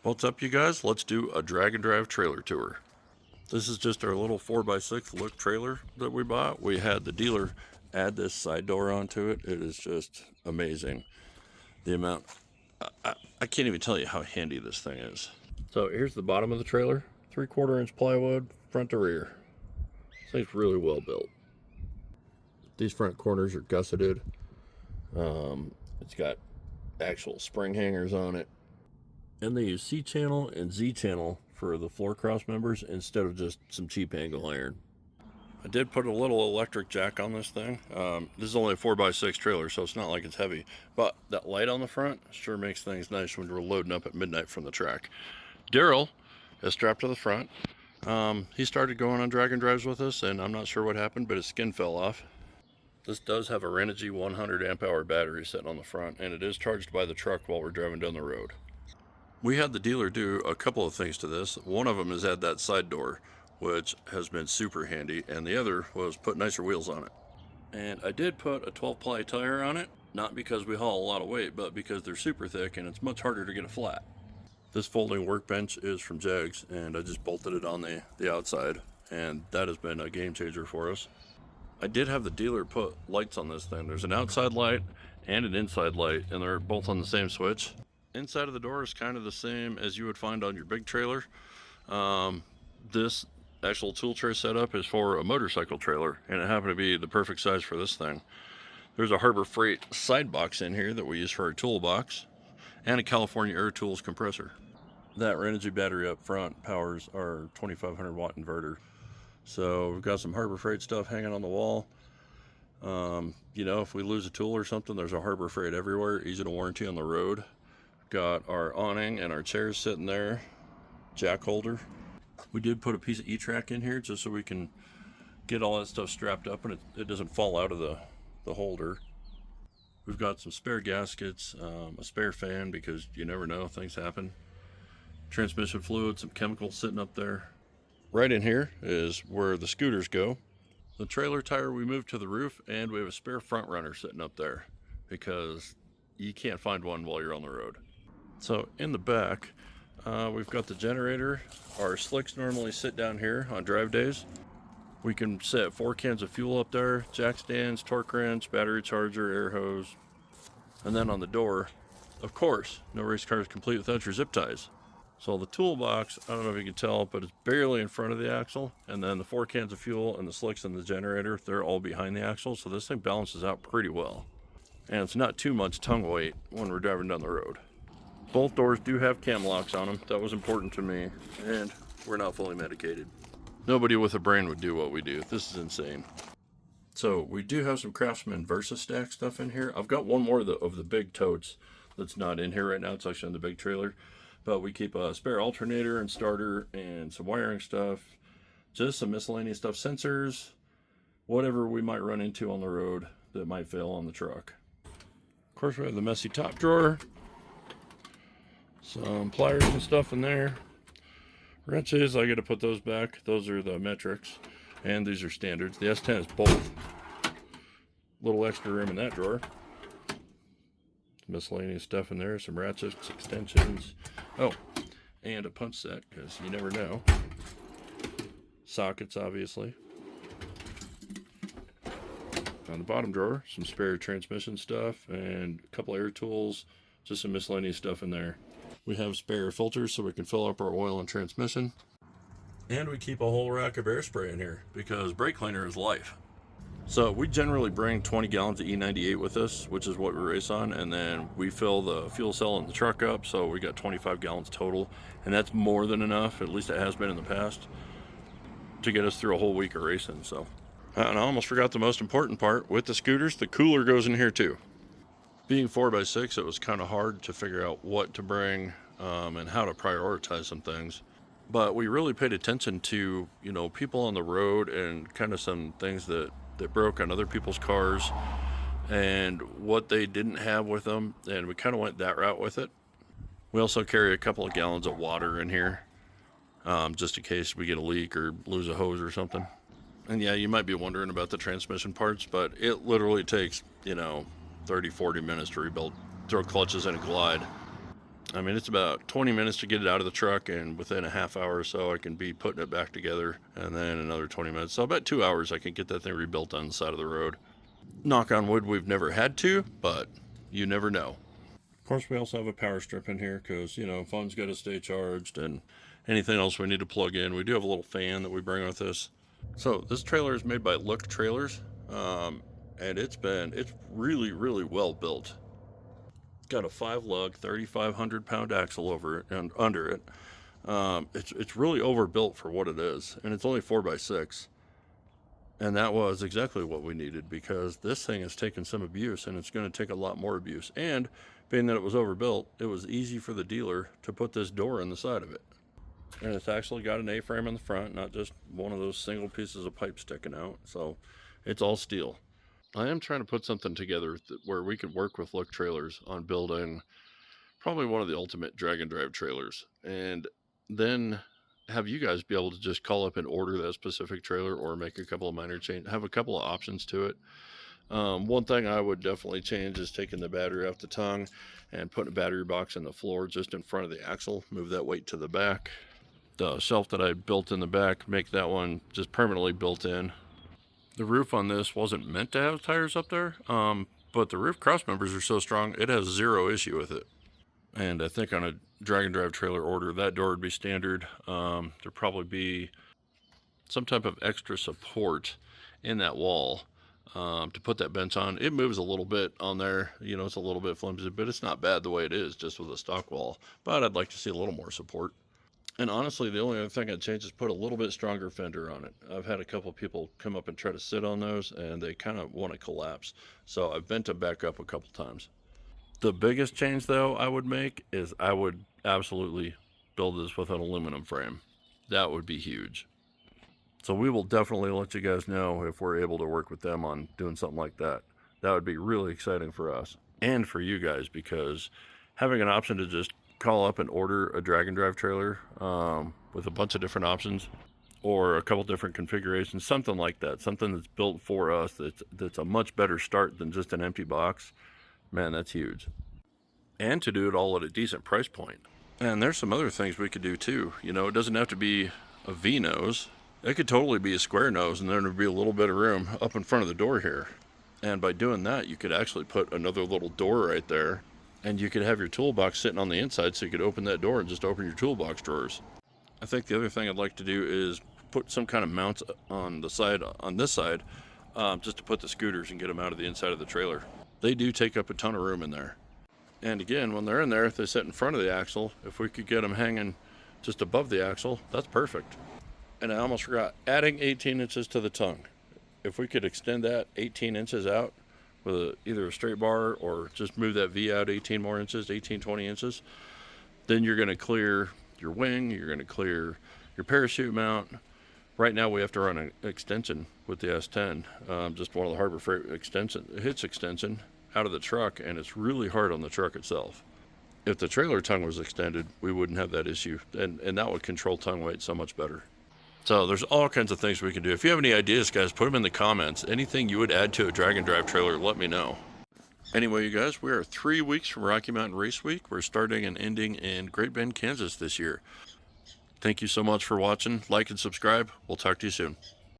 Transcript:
What's up, you guys? Let's do a drag and drive trailer tour. This is just our little 4x6 look trailer that we bought. We had the dealer add this side door onto it. It is just amazing. The amount, I can't even tell you how handy this thing is. So here's the bottom of the trailer. 3/4 inch plywood, front to rear. This thing's really well built. These front corners are gusseted. It's got actual spring hangers on it. And they use C-channel and Z-channel for the floor cross members instead of just some cheap angle iron. I did put a little electric jack on this thing. This is only a 4x6 trailer, so it's not like it's heavy. But that light on the front sure makes things nice when we're loading up at midnight from the track. Daryl is strapped to the front. He started going on drag and drives with us, and I'm not sure what happened, but his skin fell off. This does have a Renogy 100 amp hour battery sitting on the front, and it is charged by the truck while we're driving down the road. We had the dealer do a couple of things to this. One of them is add that side door, which has been super handy, and the other was put nicer wheels on it. And I did put a 12-ply tire on it, not because we haul a lot of weight, but because they're super thick and it's much harder to get it flat. This folding workbench is from Jags, and I just bolted it on the outside, and that has been a game changer for us. I did have the dealer put lights on this thing. There's an outside light and an inside light, and they're both on the same switch. Inside of the door is kind of the same as you would find on your big trailer. This actual tool tray setup is for a motorcycle trailer, and it happened to be the perfect size for this thing. There's a Harbor Freight side box in here that we use for our toolbox, and a California Air Tools compressor. That Renogy battery up front powers our 2500 watt inverter. So we've got some Harbor Freight stuff hanging on the wall. If we lose a tool or something, there's a Harbor Freight everywhere, easy to warranty on the road. Got our awning and our chairs sitting there, jack holder. We did put a piece of E-track in here just so we can get all that stuff strapped up and it doesn't fall out of the holder. We've got some spare gaskets, a spare fan because you never know, things happen. Transmission fluid, some chemicals sitting up there. Right in here is where the scooters go. The trailer tire we moved to the roof, and we have a spare front runner sitting up there because you can't find one while you're on the road. So in the back, we've got the generator. Our slicks normally sit down here on drive days. We can set 4 cans of fuel up there, jack stands, torque wrench, battery charger, air hose. And then on the door, of course, no race car is complete without your zip ties. So the toolbox, I don't know if you can tell, but it's barely in front of the axle. And then the 4 cans of fuel and the slicks and the generator, they're all behind the axle. So this thing balances out pretty well. And it's not too much tongue weight when we're driving down the road. Both doors do have cam locks on them. That was important to me. And we're not fully medicated. Nobody with a brain would do what we do. This is insane. So we do have some Craftsman VersaStack stuff in here. I've got one more of the big totes that's not in here right now. It's actually in the big trailer. But we keep a spare alternator and starter and some wiring stuff. Just some miscellaneous stuff. Sensors. Whatever we might run into on the road that might fail on the truck. Of course, we have the messy top drawer. Some pliers and stuff in there. Wrenches, I got to put those back. Those are the metrics, and these are standards. The S10 is both. Little extra room in that drawer. Miscellaneous stuff in there. Some ratchets, extensions. Oh, and a punch set, because you never know. Sockets, obviously. On the bottom drawer, some spare transmission stuff and a couple air tools. Just some miscellaneous stuff in there. We have spare filters so we can fill up our oil and transmission. And we keep a whole rack of air spray in here because brake cleaner is life. So we generally bring 20 gallons of E98 with us, which is what we race on. And then we fill the fuel cell in the truck up. So we got 25 gallons total. And that's more than enough, at least it has been in the past, to get us through a whole week of racing. So, and I almost forgot the most important part. With the scooters, the cooler goes in here too. Being 4x6, it was kind of hard to figure out what to bring and how to prioritize some things. But we really paid attention to, people on the road and kind of some things that broke on other people's cars and what they didn't have with them. And we kind of went that route with it. We also carry a couple of gallons of water in here just in case we get a leak or lose a hose or something. And yeah, you might be wondering about the transmission parts, but it literally takes, 30, 40 minutes to rebuild, throw clutches in a glide. I mean, it's about 20 minutes to get it out of the truck, and within a half hour or so, I can be putting it back together, and then another 20 minutes. So about 2 hours, I can get that thing rebuilt on the side of the road. Knock on wood, we've never had to, but you never know. Of course, we also have a power strip in here because, you know, phone's got to stay charged and anything else we need to plug in. We do have a little fan that we bring with us. So this trailer is made by Look Trailers, and it's really, really well built. It's got a 5-lug, 3,500 pound axle over it and under it. It's really overbuilt for what it is, and it's only 4x6. And that was exactly what we needed, because this thing has taken some abuse, and it's going to take a lot more abuse. And being that it was overbuilt, it was easy for the dealer to put this door in the side of it. And it's actually got an A-frame in the front, not just one of those single pieces of pipe sticking out. So it's all steel. I am trying to put something together where we could work with Look Trailers on building probably one of the ultimate drag and drive trailers, and then have you guys be able to just call up and order that specific trailer, or make a couple of minor changes, have a couple of options to it. One thing I would definitely change is taking the battery off the tongue and putting a battery box in the floor just in front of the axle. Move that weight to the back. The shelf that I built in the back, make that one just permanently built in. The roof on this wasn't meant to have tires up there, but the roof cross members are so strong, it has zero issue with it. And I think on a drag and drive trailer order, that door would be standard. There'd probably be some type of extra support in that wall to put that bench on. It moves a little bit on there, you know, it's a little bit flimsy, but it's not bad the way it is, just with a stock wall. But I'd like to see a little more support. And honestly, the only other thing I'd change is put a little bit stronger fender on it. I've had a couple of people come up and try to sit on those, and they kind of want to collapse. So I've bent them back up a couple times. The biggest change, though, I would make is I would absolutely build this with an aluminum frame. That would be huge. So we will definitely let you guys know if we're able to work with them on doing something like that. That would be really exciting for us and for you guys, because having an option to just call up and order a drag and drive trailer with a bunch of different options or a couple different configurations, something like that, something that's built for us, that's a much better start than just an empty box. Man, that's huge. And to do it all at a decent price point. And there's some other things we could do too. You know, it doesn't have to be a V-nose. It could totally be a square nose, and then there'd be a little bit of room up in front of the door here. And by doing that, you could actually put another little door right there, and you could have your toolbox sitting on the inside, so you could open that door and just open your toolbox drawers. I think the other thing I'd like to do is put some kind of mounts on the side, on this side, just to put the scooters and get them out of the inside of the trailer. They do take up a ton of room in there. And again, when they're in there, if they sit in front of the axle, if we could get them hanging just above the axle, that's perfect. And I almost forgot, adding 18 inches to the tongue. If we could extend that 18 inches out with either a straight bar or just move that V out 18 more inches, 18, 20 inches, then you're going to clear your wing, you're going to clear your parachute mount. Right now we have to run an extension with the S10, just one of the Harbor Freight hitch extension out of the truck, and it's really hard on the truck itself. If the trailer tongue was extended, we wouldn't have that issue, and that would control tongue weight so much better. So there's all kinds of things we can do. If you have any ideas, guys, put them in the comments. Anything you would add to a drag and drive trailer, let me know. Anyway, you guys, we are 3 weeks from Rocky Mountain Race Week. We're starting and ending in Great Bend, Kansas this year. Thank you so much for watching. Like and subscribe. We'll talk to you soon.